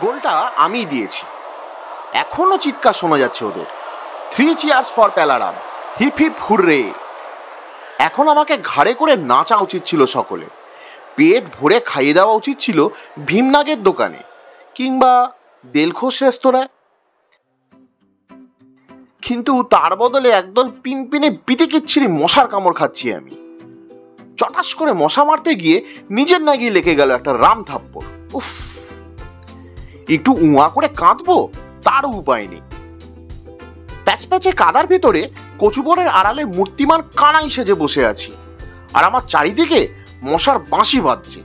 গোলটা আমি দিয়েছি। এখনো চিৎকার শোনা যাচ্ছে ওদের, 3 cheers for Palaram, hip hip hurray. এখন আমাকে ঘাড়ে করে নাচা উচিত ছিল সকলে, পেট ভরে খাইয়ে দেওয়া উচিত ছিল ভীমনাগের দোকানে কিংবা দেলখোশ রেস্তোরাঁয়। কিন্তু তার বদলে একদল পিনপিনে বিতিকিচ্ছিরি মশার কামড় খাচ্ছি আমি। চটাস করে মশা মারতে গিয়ে নিজের নাগি লেগে গেল একটা রাম থাপ্পড়। উফ, একটু উয়া করে কাঁদবো তারও উপায় নেই। প্যাচপ্যাচে কাদার ভিতরে কচুবরের আড়ালে মূর্তিমান কানাই সেজে বসে আছি, আর আমার চারিদিকে মশার বাঁশি বাজছে।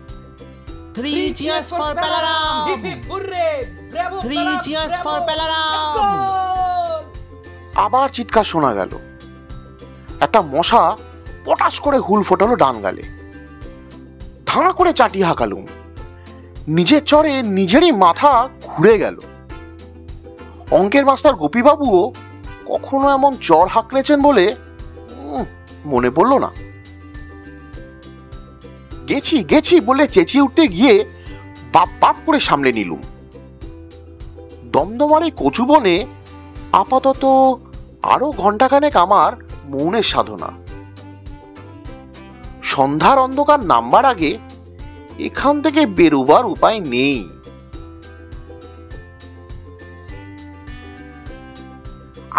3 cheers for Palaram! Hip hip hooray! Bravo! 3 cheers for Palaram! আবার চিৎকার শোনা গেল। একটা মশা পটাশ করে হুল ফোটালো ডান গালে। ধাঁ করে চাটি হাঁকালুম। নিজের চরে নিজেরই মাথা ঘুরে গেল। অঙ্কের মাস্টার গোপীবাবুও কখনো এমন চর হাঁকলেছেন বলে মনে পড়ল না। গেছি গেছি বলে চেঁচিয়ে উঠতে গিয়ে বাপ বাপ করে সামলে নিলুম। দমদমার এই কচুবনে আপাতত আরো ঘন্টাখানেক আমার মৌনের সাধনা। সন্ধ্যার অন্ধকার নামবার আগে এখান থেকে বেরোবার উপায় নেই।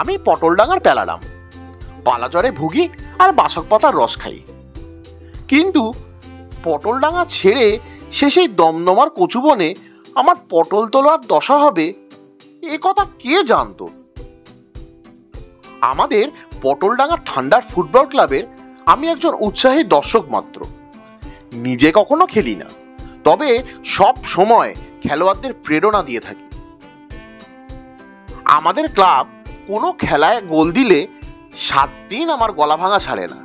আমি পটলডাঙ্গার প্যালারাম, পালাজরে ভুগি আর বাসক পাতার রস খাই। কিন্তু পটলডাঙ্গা ছেড়ে শেষে দমদমার কচুবনে আমার পটল তোলার দশা হবে এ কথা কে জানতো? আমাদের পটলডাঙ্গা ঠান্ডার ফুটবল ক্লাবের আমি একজন উৎসাহী দর্শক মাত্র। নিজে কখনো খেলি না, তবে সব সময় খেলোয়াড়দের প্রেরণা দিয়ে থাকি। আমাদের ক্লাব কোনো খেলায় গোল দিলে 7 দিন আমার গলা ভাঙা ছাড়ে না।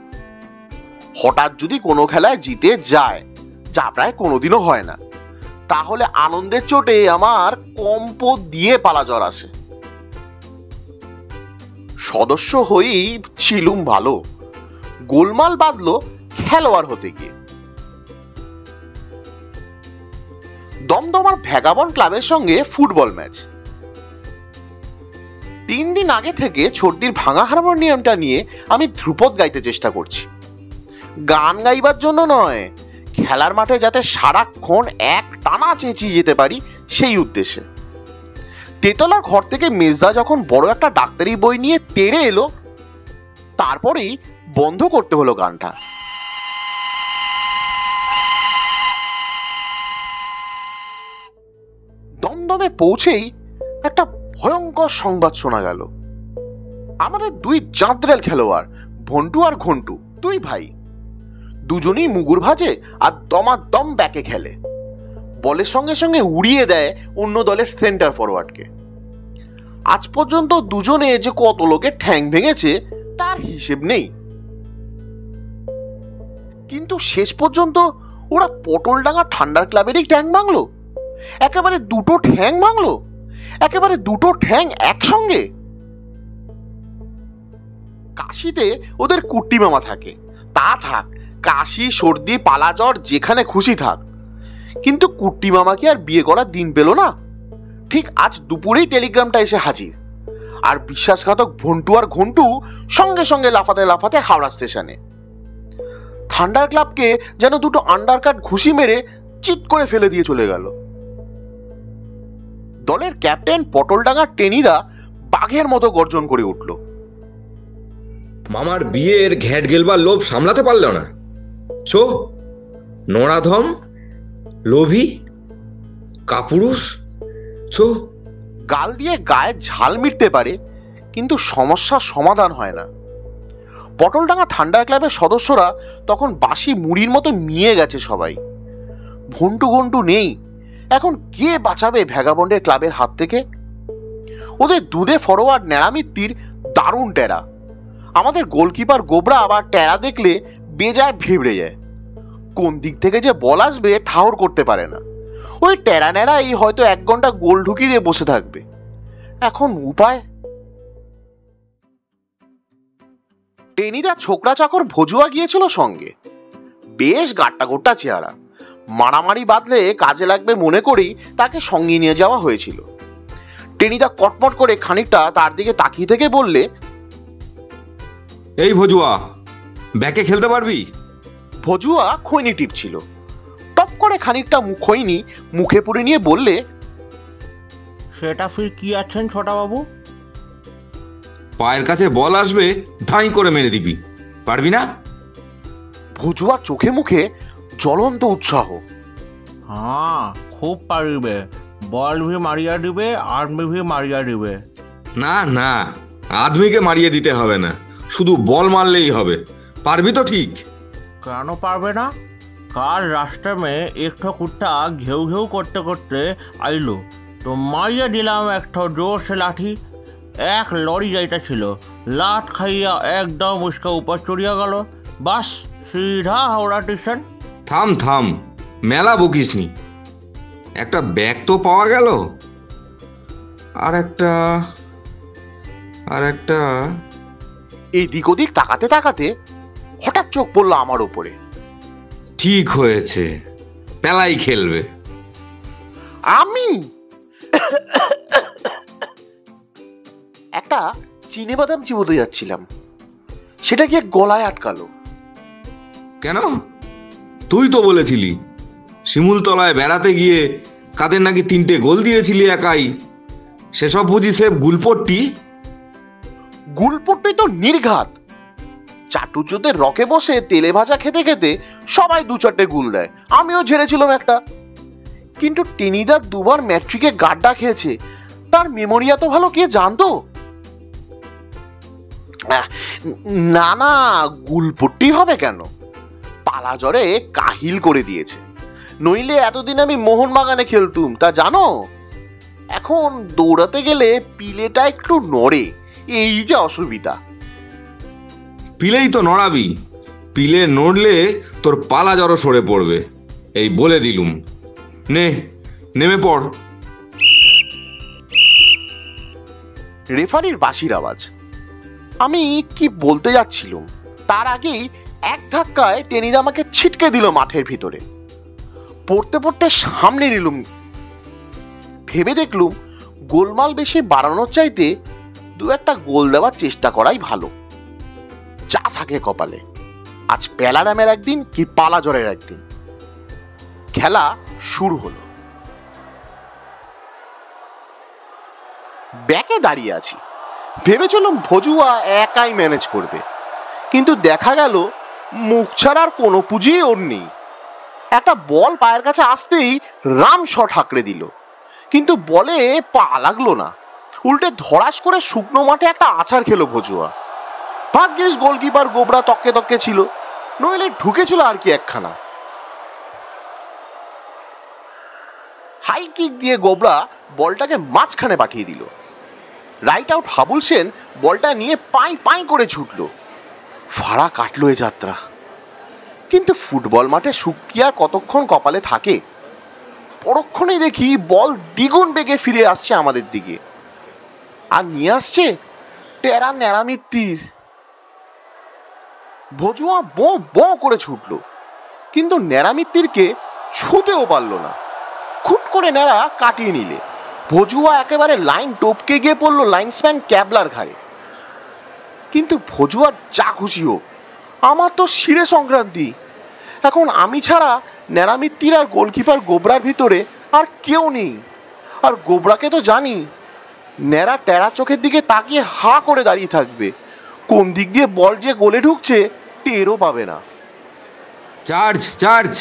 হঠাৎ যদি কোনো খেলায় জিতে যায়, যা প্রায় কোনোদিনও হয় না, তাহলে আনন্দের চোটে আমার কম্প দিয়ে পালা জ্বর আসে। সদস্য হয়েই ছিলুম ভালো, গোলমাল বাঁধলো খেলোয়াড় হতে গিয়ে। দমদমার ভ্যাগাবন ক্লাবের সঙ্গে ফুটবল ম্যাচ। 3 দিন আগে থেকে ছর্দির ভাঙা হারমোনিয়ামটা নিয়ে আমি ধ্রুপদ গাইতে চেষ্টা করছি। গান গাইবার জন্য নয়, খেলার মাঠে যাতে সারাক্ষণ এক টানা চেঁচিয়ে যেতে পারি সেই উদ্দেশ্যে। তেতলার ঘর থেকে মেজদা যখন বড় একটা ডাক্তারি বই নিয়ে তেড়ে এলো, তারপরেই বন্ধ করতে হলো গানটা। দমদমে পৌঁছেই একটা ভয়ঙ্কর সংবাদ শোনা গেল। আমাদের 2 জাঁতরেল খেলোয়াড় ভন্টু আর ঘন্টু, 2 ভাই, দুজনেই মুগুর ভাজে আর দমাদম ব্যাকে খেলে। বলের সঙ্গে সঙ্গে উড়িয়ে দেয় অন্য দলের সেন্টার ফরওয়ার্ডকে। আজ পর্যন্ত দুজনে যে কত লোকের ঠ্যাং ভেঙেছে তার হিসেব নেই। কিন্তু শেষ পর্যন্ত ওরা পটলডাঙ্গা ঠান্ডার ক্লাবেরই ঠ্যাং ভাঙলো। একেবারে 2টো ঠ্যাং ভাঙলো, একেবারে 2টো ঠ্যাং একসঙ্গে। কাশিতে ওদের কুট্টি মামা থাকে, তা থাক, কাশি সর্দি পালা জ্বর যেখানে খুশি থাক, কিন্তু কুট্টি মামা কি আর বিয়ে করার দিন পেল না? ঠিক আজ দুপুরেই টেলিগ্রামটা এসে হাজির, আর বিশ্বাসঘাতক ভন্টু আর ঘন্টু সঙ্গে সঙ্গে লাফাতে লাফাতে হাওড়া স্টেশনে। থান্ডার ক্লাবকে যেন 2টো আন্ডারকাট ঘুষি মেরে চিৎ করে ফেলে দিয়ে চলে গেল। দলের ক্যাপ্টেন পটলডাঙ্গার টেনিদা বাঘের মতো গর্জন করে উঠল। মামার বিয়ের ঘ্যাট গেলবার লোভ সামলাতে পারল না, চো নরাধম, লোভী, কাপুরুষ, চো। গাল দিয়ে গায়ে ঝাল মিটতে পারে, কিন্তু সমস্যার সমাধান হয় না। পটলডাঙ্গা ঠান্ডার ক্লাবের সদস্যরা তখন বাসি মুড়ির মতো নিয়ে গেছে সবাই। ভন্টু ঘন্টু নেই, এখন কে বাঁচাবে ভ্যাগাবন্ডের ক্লাবের হাত থেকে? ওদের দুধে ফরওয়ার্ড ন্যাড়ামিত্তির দারুণ টেরা। আমাদের গোলকিপার গোবরা আবার টেরা দেখলে বেজায় ভেবড়ে যায়। কোন দিক থেকে যে বল আসবে ঠাহর করতে পারে না। ওই টেরা ন্যাড়া এই হয়তো 1 ঘন্টা গোল ঢুকিয়ে দিয়ে বসে থাকবে। এখন উপায়? টেনিদা ছোকরা চাকর ভজুয়া গিয়েছিল সঙ্গে। বেশ গাট্টা গোট্টা চেহারা, মারামারি বাঁধলে কাজে লাগবে মনে করেই তাকে সঙ্গে নিয়ে যাওয়া হয়েছিল। টেনিদা কটমট করে খানিকটা তার দিকে তাকিয়ে থেকে বললে, এই ভজুয়া, ব্যাকে খেলতে পারবি? ভজুয়া খৈনি টিপছিল। টপ করে খানিকটা খৈনি মুখে পুরে নিয়ে বললে, সেটা ফির কি আছেন ছোটা বাবু? পায়ের কাছে বল আসবে, ধাই করে মেরে দিবি। পারবি না? ভজুয়া চোখে মুখে জ্বলন্ত উৎসাহ। হ্যাঁ, খুব পারিবে। বল ভি মারিয়া দিবে, আর্মি ভি মারিয়া দিবে। না না, আদমিকে মারিয়ে দিতে হবে না, শুধু বল মারলেই হবে। পারবি তো ঠিক? কেন পারবে না? কাল রাস্তা মে একটা কুত্তা ঘেউ ঘেউ করতে করতে আইলো, তো মারিয়া দিলাম একটা জোর সে লাঠি। এক লরি যাইতেছিল, লাট খাইয়া একদম উসকা উপর চড়িয়া গেল। বাস সিধা হাওড়া স্টেশন। থাম থাম, মেলা বকিসনি। একটা ব্যাগ তো পাওয়া গেল, আর একটা এই দিক ওদিক তাকাতে তাকাতে হঠাৎ চোখ পড়লো আমার উপরে। ঠিক হয়েছে, পেলাই খেলবে। আমি একটা চিনে বাদাম চিবোতে যাচ্ছিলাম, সেটা গিয়ে গলায় আটকালো। কেন? তুই তো বলেছিলি শিমুলতলায় বেড়াতে গিয়ে কাদের নাকি 3টে গোল দিয়েছিলি একাই। সেসব বুঝি সে গুলপট্টি? গুলপট্টি তো নির্ঘাত। চাটুর্যদের রকে বসে তেলে ভাজা খেতে খেতে সবাই 2-4টে গুল দেয়, আমিও ঝেড়েছিলাম একটা। কিন্তু টেনিদা 2বার ম্যাট্রিকে গাড্ডা খেয়েছে, তার মেমোরি এত ভালো কে জানতো? না না, গুলপট্টি হবে কেন, পালা জ্বরে কাহিল করে দিয়েছে। নইলে এতদিন আমি মোহনবাগানে খেলতুম, তা জানো? এখন দৌড়াতে গেলে পিলেটা একটু নড়ে, এই যে অসুবিধা। পিলেই তো নড়াবি, পিলে নড়লে তোর পালা জড়ো সরে পড়বে, এই বলে দিলুম। নে, নেমে পড়। রেফারির বাঁশির আওয়াজ। আমি কি বলতে যাচ্ছিলাম, তার আগেই এক ধাক্কায় টেনিদা আমাকে ছিটকে দিল মাঠের ভিতরে। পড়তে পড়তে সামনে নিলুম, ভেবে দেখলুম গোলমাল বেশি বাড়ানোর চাইতে 2-1টা গোল দেওয়ার চেষ্টা করাই ভালো। যা থাকে কপালে, আজ প্যালারামের একদিন কি পালাজরের একদিন। খেলা শুরু হলো। ব্যাকে দাঁড়িয়ে আছি, ভেবেছিলাম ভজুয়া একাই ম্যানেজ করবে, কিন্তু দেখা গেল মুখ ছাড়ার কোনো পুঁজি ওর নেই। একটা বল পায়ের কাছে আসতেই রাম শট হাঁকড়ে দিল, কিন্তু বলে পা লাগলো না, উল্টে ধরাস করে শুকনো মাঠে একটা আছাড় খেলো ভজুয়া। ভাগ্যিস গোলকিপার গোবরা তককে তককে ছিল, নইলে ঢুকেছিল আর কি একখানা। হাই কিক দিয়ে গোবরা বলটাকে মাঝখানে পাঠিয়ে দিল। রাইট আউট হাবুল সেন বলটা নিয়ে পাই পাই করে ছুটল। ফাড়া কাটলো এ যাত্রা। কিন্তু ফুটবল মাঠে সুখ কি আর কতক্ষণ কপালে থাকে? পরক্ষণেই দেখি বল দ্বিগুণ বেগে ফিরে আসছে আমাদের দিকে, আর নিয়ে আসছে টেরা ন্যাড়ামিত্তির। ভজুয়া বো বো করে ছুটল, কিন্তু ন্যাড়ামিত্তিরকে ছুতেও পারল না। খুট করে ন্যাড়া কাটিয়ে নিলে ভজুয়া একেবারে লাইন টপকে গিয়ে পড়ল লাইন্সম্যান ক্যাবলার ঘাড়ে। কিন্তু ভজুয়া যা খুশি হোক, আমার তো শিরে সংক্রান্তি। এখন আমি ছাড়া ন্যাড়ামিত্তির আর গোলকিপার গোবরার ভিতরে আর কেউ নেই। আর গোবরাকে তো জানি, ন্যাড়া টেরা চোখের দিকে তাকিয়ে হা করে দাঁড়িয়ে থাকবে, কোন দিক দিয়ে বল যে গোলে ঢুকছে টেরও পাবে না। চার্জ চার্জ,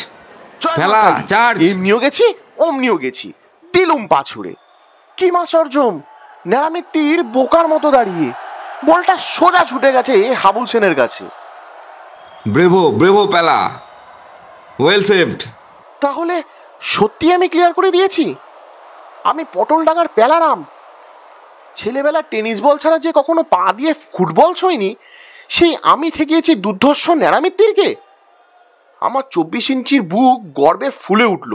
খেলা চার্জ। এমনিও গেছি অমনিও গেছি, দিলুম পা ছুড়ে। কি মাসরজম, ন্যাড়ামিত্তির বোকার মতো দাঁড়িয়ে, বলটা সোজা ছুটে গেছে হাবুল সেনের কাছে। ব্রেভো ব্রেভো পেলা, ওয়েল সেভড। তাহলে সত্যি আমি ক্লিয়ার করে দিয়েছি, আমি পটলডাঙ্গার প্যালারাম। ছেলেবেলা টেনিস বল ছাড়া যে কখনো পা দিয়ে ফুটবল ছোঁয়নি, সেই আমি ঠেকিয়েছি দুর্ধর্ষ ন্যাড়ামিত্তিরকে। আমার 24 ইঞ্চির বুক গর্বে ফুলে উঠল।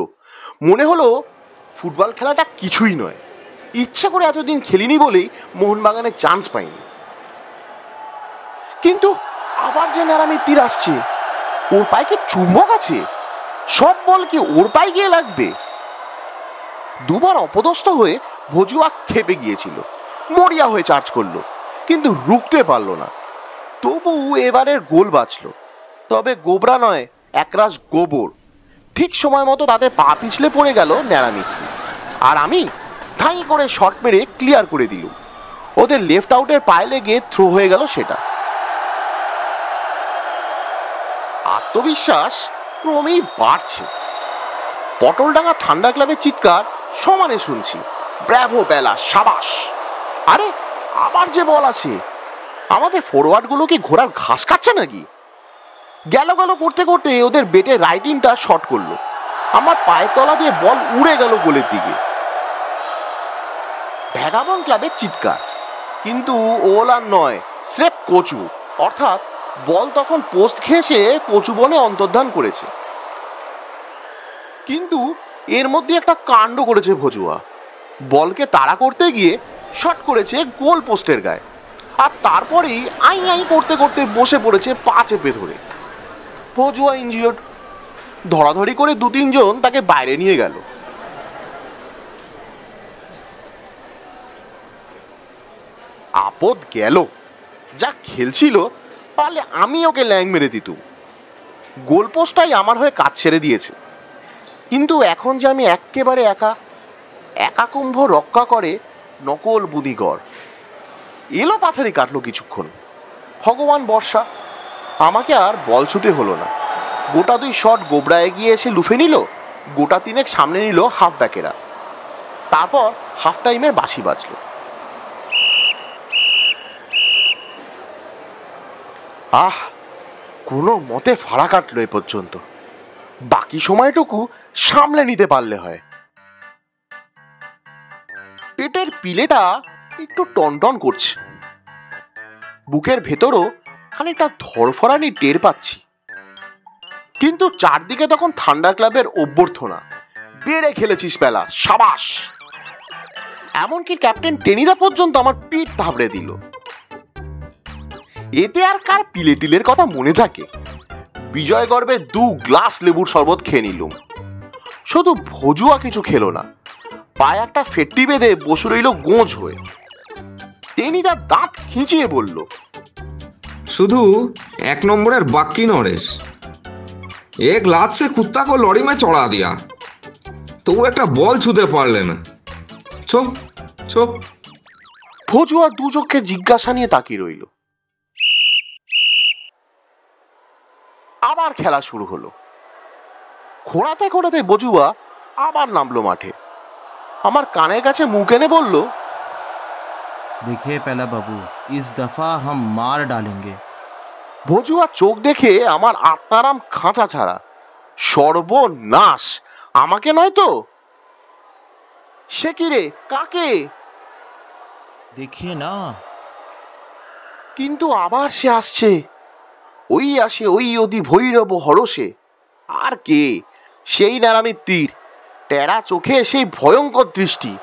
মনে হলো ফুটবল খেলাটা কিছুই নয়, ইচ্ছা করে এতদিন খেলিনি বলেই মোহনবাগানে চান্স পাইনি। কিন্তু আবার যে ন্যাড়ামিত্তির আসছে, ওর পায়ে কি চুম্বক আছে? সব বল কি ওর পায়ে গিয়ে লাগবে? দুবার অপদস্থ হয়ে ভজুয়া খেপে গিয়েছিল, মরিয়া হয়ে চার্জ করলো, কিন্তু রুখতে পারলো না। তবু এবারের গোল বাঁচলো, তবে গোবরা নয়, একরাশ গোবর। ঠিক সময় মতো তাতে পা পিছলে পড়ে গেল ন্যাড়ামিত্তি, আর আমি ধাই করে শট মেরে ক্লিয়ার করে দিলুম। ওদের লেফট আউটের পায়ে লেগে থ্রো হয়ে গেল সেটা। আত্মবিশ্বাস ক্রমেই বাড়ছে। পটলডাঙ্গা ঠান্ডা ক্লাবের চিৎকার সমানে শুনছি, ব্র্যাভো বেলা, সাবাস। আরে আবার যে বল আছে! আমাদের ফরওয়ার্ড গুলো কি ঘোড়ার ঘাস খাচ্ছে নাকি? গেল গেল করতে করতে ওদের বেটে রাইট ইনটা শট করলো, আমার পায়ের তলা দিয়ে বল উড়ে গেল গোলের দিকে। ভ্যাগাবন ক্লাবের চিৎকার, কিন্তু ওল আর নয়, স্রেফ কচু। অর্থাৎ বল তখন পোস্ট ঘেঁষে কচু বনে অন্তর্ধান করেছে। কিন্তু এর মধ্যে একটা কাণ্ড করেছে ভজুয়া। বলকে তাড়া করতে গিয়ে শট করেছে গোল পোস্টের গায়ে, আর তারপরেই আই আই করতে করতে বসে পড়েছে পা চেপে ধরে। ভজুয়া ইনজিওর্ড। ধরাধরি করে 2-3 জন তাকে বাইরে নিয়ে গেল। আপদ গেল। যা খেলছিল, পারলে আমি ওকে ল্যাং মেরে দিতুম। গোল পোস্টটাই আমার হয়ে কাজ ছেড়ে দিয়েছে। কিন্তু এখন যে আমি একেবারে একা, একা কুম্ভ রক্ষা করে নকল বুদিগর। এলো পাথারি কাটলো কিছুক্ষণ। ভগবান বর্ষা। আমাকে আর বল ছুতে হলো না। গোটা 2 শট গোবরা এগিয়ে এসে লুফে নিল, গোটা 3 সামনে নিল হাফ ব্যাকেরা। তারপর হাফ টাইমের বাঁশি বাজলো। আহ, কোনো মতে ফাড়া কাটলো এ পর্যন্ত। বাকি সময়টুকু সামলে নিতে পারলে হয়। পেটের পিলেটা একটু টনটন করছে, বুকের ভেতরও খানিকটা ধরফরানি টের পাচ্ছি। কিন্তু চারদিকে তখন ঠান্ডা ক্লাবের অভ্যর্থনা, বেড়ে খেলেছিস বেলা, সাবাস। এমনকি ক্যাপ্টেন টেনিদা পর্যন্ত আমার পিঠ থাবড়ে দিল। এতে আর কার পিলে টিলের কথা মনে থাকে? বিজয় গর্বে 2 গ্লাস লেবুর শরবত খেয়ে নিলুম। শুধু ভজুয়া কিছু খেলো না, পায়ে একটা ফেট্টি বেঁধে বসে রইল গোঁজ হয়ে। টেনিদা দাঁত খিঁচিয়ে বলল, শুধু 1 নম্বরের बाकी नरेश, एक लात से कुत्ता को लॉरी में चढ़ा दिया तो वो একটা বল ছুঁতে পারলে না। চুপ চুপ। ভজুয়া 2 চোখে জিজ্ঞাসা নিয়ে তাকিয়ে রইল। আবার খেলা শুরু হলো। ঘোরাতে ঘোরাতে ভজুয়া আবার নামলো মাঠে। আমার কানের কাছে মুখ এনে বলল, देखिए पहला बाबू, इस दफा हम मार डालेंगे। ভজুয়া চোখ দেখে আমার আত্মারাম খাঁচা ছাড়া। সর্বনাশ! আমাকে নয় তো? সে কি রে, কাকে? देखिए ना। কিন্তু আবার সে আসছে। ওই আসে ওই অধি ভৈরব হরসে। আর কে? সেই ন্যাড়ামিত্তির টেরা চোখে সেই ভয়ঙ্কর দৃষ্টি।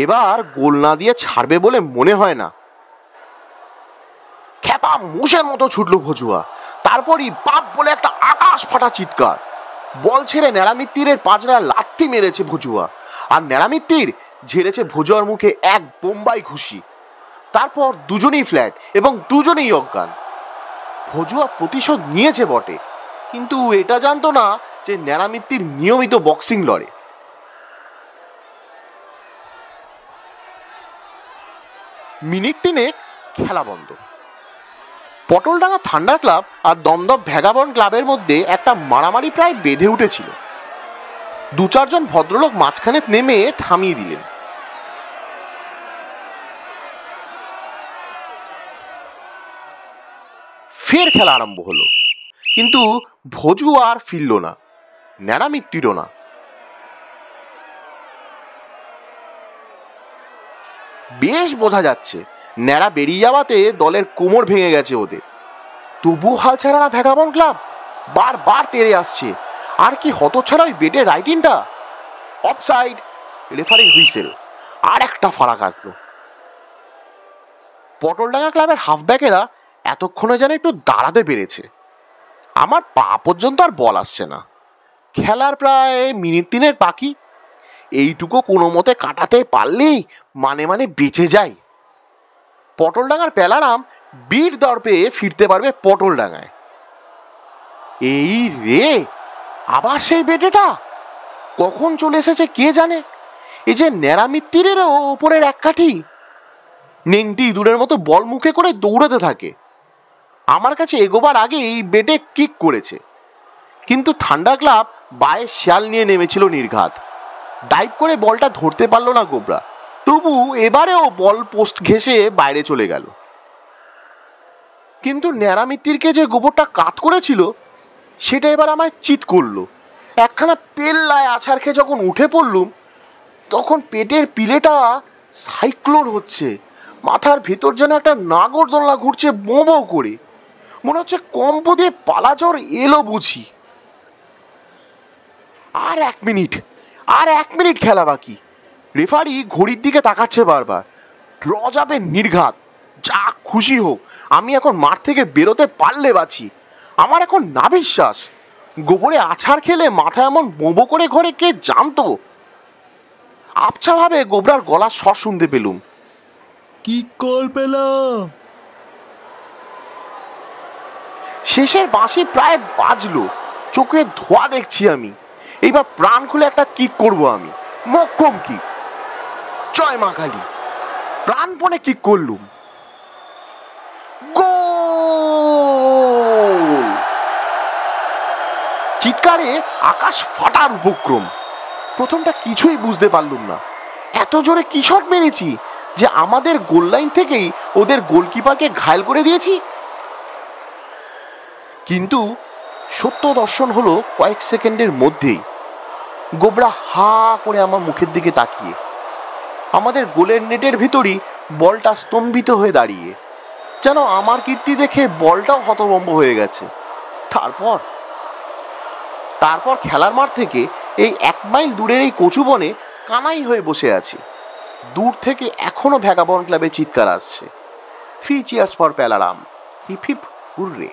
এবার গোল না দিয়ে ছাড়বে বলে মনে হয় না। খেপা মোষের মতো ছুটলো ভজুয়া। তারপরই বাপ বলে একটা আকাশ ফাটা চিৎকার। বল ছেড়ে ন্যাড়ামিত্তিরের পাঁজরা লাথি মেরেছে ভজুয়া, আর ন্যাড়ামিত্তির ঝেড়েছে ভজুয়ার মুখে এক বোম্বাই ঘুষি। তারপর দুজনেই ফ্ল্যাট এবং দুজনেই অজ্ঞান। ভজুয়া প্রতিশোধ নিয়েছে বটে, কিন্তু এটা জানতো না যে ন্যাড়ামিত্তির নিয়মিত বক্সিং লড়ে। মিনিট 3 খেলা বন্ধ। পটলডাঙ্গা ঠান্ডা ক্লাব আর দমদম ভ্যাগাবন ক্লাবের মধ্যে একটা মারামারি প্রায় বেঁধে উঠেছিল। 2-4 জন ভদ্রলোক মাঝখানে নেমে থামিয়ে দিলেন। ফের খেলা আরম্ভ হলো, কিন্তু ভজু আর ফিরল না, ন্যাড়ামিত্তিরও না। বেশ বোঝা যাচ্ছে ন্যাড়া বেরিয়ে যাওয়াতে দলের কোমর ভেঙে গেছে ওদের। তবু হাল ছাড়া না ভ্যাগাবন ক্লাব, বারবার তেড়ে আসছে। আর কি হতছাড়া ওই বেটে রাইট ইনটা! অফসাইড। রেফারির হুইসেল। আর একটা ফাড়া কাটলো। পটলডাঙ্গা ক্লাবের হাফব্যাকেরা এতক্ষণে যেন একটু দাঁড়াতে পেরেছে। আমার পা পর্যন্ত আর বল আসছে না। খেলার প্রায় মিনিট 3 বাকি। এইটুকু কোনো মতে কাটাতে পারলেই মানে বেঁচে যায়। পটলডাঙ্গার প্যালারাম বীর দর্পে ফিরতে পারবে পটলডাঙ্গায়। এই রে, আবার সেই বেটেটা কখন চলে এসেছে কে জানে। এই যে ন্যাড়ামিত্তিরেরও ওপরের এক কাঠি। নেংটি ইঁদুরের মতো বল মুখে করে দৌড়াতে থাকে। আমার কাছে এগোবার আগে এই বেটে কিক করেছে, কিন্তু থান্ডার ক্লাব বায়ে শিয়াল নিয়ে নেমেছিল নির্ঘাত। ডাইভ করে বলটা ধরতে পারলো না গোবরা, তবু এবারেও বল পোস্ট ঘেঁষে বাইরে চলে গেল। কিন্তু ন্যাড়ামিত্তিরকে যে গোবরটা কাত করেছিল সেটা এবার আমায় চিৎ করলো। একখানা পেল্লায় আছাড় খেয়ে যখন উঠে পড়লুম, তখন পেটের পিলেটা সাইক্লোন হচ্ছে। মাথার ভেতর যেন একটা নাগরদোলনা ঘুরছে বো বো করে। মনে হচ্ছে কম্প দিয়ে পালাচর এলো বুঝি। আর এক মিনিট খেলা বাকি। রেফারি ঘড়ির দিকে তাকাচ্ছে বারবার। ড্র যাবে নির্ঘাত, যা খুশি হোক, আমি এখন মাঠ থেকে বেরোতে পারলে বাঁচি। আমার এখন না বিশ্বাস, গোবরে আছাড় খেলে মাথা এমন বোঁবো করে ঘরে কে জানতো। আবছাভাবে গোবরার গলার স্বর শুনতে পেলুম, কি কল পেলাম। শেষের বাঁশি প্রায় বাজলো, চোখে ধোয়া দেখছি আমি। এইবার প্রাণ খুলে একটা কিক করব আমি, মক্ষম কিক। জয় মা কালী, প্রাণপণে কিক করলুম, গোল! চিৎকারে আকাশ ফাটার উপক্রম। প্রথমটা কিছুই বুঝতে পারলুম না, এত জোরে কি শট মেরেছি যে আমাদের গোল লাইন থেকেই ওদের গোলকিপারকে ঘায়েল করে দিয়েছি। কিন্তু সত্য দর্শন হলো কয়েক সেকেন্ডের মধ্যেই। গোবরা হা করে আমার মুখের দিকে তাকিয়ে, আমাদের গোলের নেটের ভিতরই বলটা স্তম্ভিত হয়ে দাঁড়িয়ে, যেন আমার কীর্তি দেখে বলটাও হতভম্ব হয়ে গেছে। তারপর খেলার মাঠ থেকে এই 1 মাইল দূরের এই কচু বনে কানাই হয়ে বসে আছি। দূর থেকে এখনো ভ্যাগাবন্ড ক্লাবে চিৎকার আসছে, 3 cheers for Palaram, hip hip hurray.